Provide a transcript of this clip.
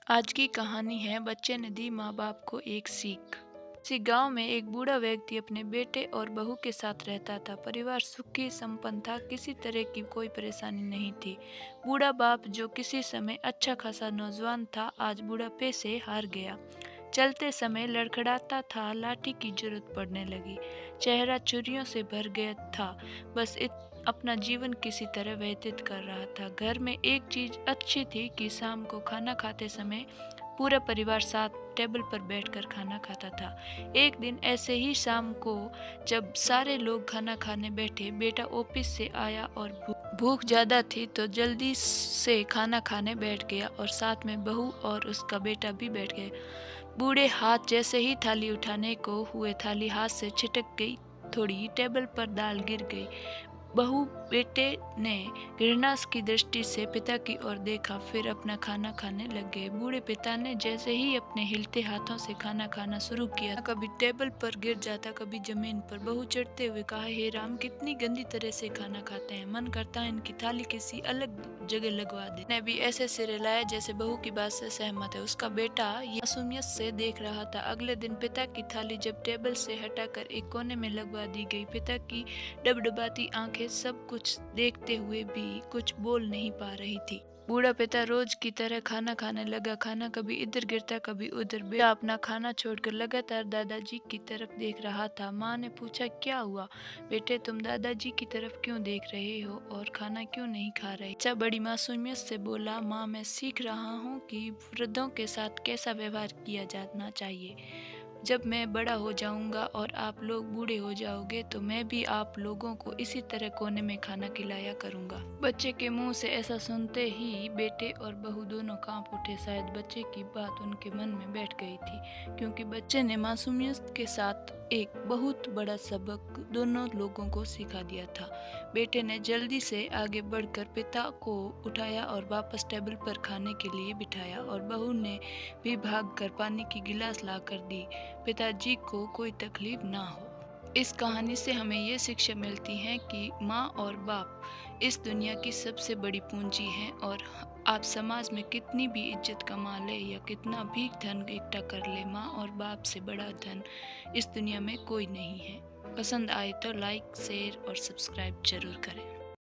आज की कहानी है बच्चे ने दी माँ बाप को एक सीख। किसी गांव में एक बूढ़ा व्यक्ति अपने बेटे और बहू के साथ रहता था। परिवार सुखी संपन्न था, किसी तरह की कोई परेशानी नहीं थी। बूढ़ा बाप जो किसी समय अच्छा खासा नौजवान था, आज बुढ़ापे से हार गया। चलते समय लड़खड़ाता था, लाठी की जरूरत पड़ने लगी। चेहरा चुर्रियों से भर गया था। बस अपना जीवन किसी तरह व्यतीत कर रहा था। घर में एक चीज अच्छी थी कि शाम को खाना खाते समय पूरा परिवार साथ टेबल पर बैठकर खाना खाता था। एक दिन ऐसे ही शाम को जब सारे लोग खाना खाने बैठे, बेटा ऑफिस से आया और भूख ज्यादा थी तो जल्दी से खाना खाने बैठ गया और साथ में बहू और उसका बेटा भी बैठ गए। बूढ़े हाथ जैसे ही थाली उठाने को हुए, थाली हाथ से छिटक गई। थोड़ी टेबल पर दाल गिर गई। बहू बेटे ने घृणा की दृष्टि से पिता की ओर देखा, फिर अपना खाना खाने लग गए। बूढ़े पिता ने जैसे ही अपने हिलते हाथों से खाना खाना शुरू किया, कभी टेबल पर गिर जाता, कभी जमीन पर। बहू चिढ़ते हुए कहा, हे राम, कितनी गंदी तरह से खाना खाते हैं, मन करता है इनकी थाली किसी अलग जगह लगवा दे। ने भी ऐसे सिर हिलाया जैसे बहू की बात से सहमत है। उसका बेटा मासूमियत से देख रहा था। अगले दिन पिता की थाली जब टेबल से हटाकर एक कोने में लगवा दी गई, पिता की डबडबाती आंखें सब कुछ देखते हुए भी कुछ बोल नहीं पा रही थी। बूढ़ा पिता रोज की तरह खाना खाने लगा। खाना कभी इधर गिरता, कभी उधर। बेटा अपना खाना छोड़कर लगातार दादाजी की तरफ देख रहा था। माँ ने पूछा, क्या हुआ बेटे, तुम दादाजी की तरफ क्यों देख रहे हो और खाना क्यों नहीं खा रहे? बच्चा बड़ी मासूमियत से बोला, माँ, मैं सीख रहा हूँ कि वृद्धों के साथ कैसा व्यवहार किया जाना चाहिए। जब मैं बड़ा हो जाऊंगा और आप लोग बूढ़े हो जाओगे तो मैं भी आप लोगों को इसी तरह कोने में खाना खिलाया करूंगा। बच्चे के मुंह से ऐसा सुनते ही बेटे और बहू दोनों कांप उठे। शायद बच्चे की बात उनके मन में बैठ गई थी, क्योंकि बच्चे ने मासूमियत के साथ एक बहुत बड़ा सबक दोनों लोगों को सिखा दिया था। बेटे ने जल्दी से आगे बढ़कर पिता को उठाया और वापस टेबल पर खाने के लिए बिठाया, और बहू ने भी भागकर पानी की गिलास लाकर दी, पिताजी को कोई तकलीफ ना हो। इस कहानी से हमें ये शिक्षा मिलती है कि माँ और बाप इस दुनिया की सबसे बड़ी पूंजी हैं, और आप समाज में कितनी भी इज्जत कमा ले या कितना भी धन इकट्ठा कर ले, माँ और बाप से बड़ा धन इस दुनिया में कोई नहीं है। पसंद आए तो लाइक, शेयर और सब्सक्राइब जरूर करें।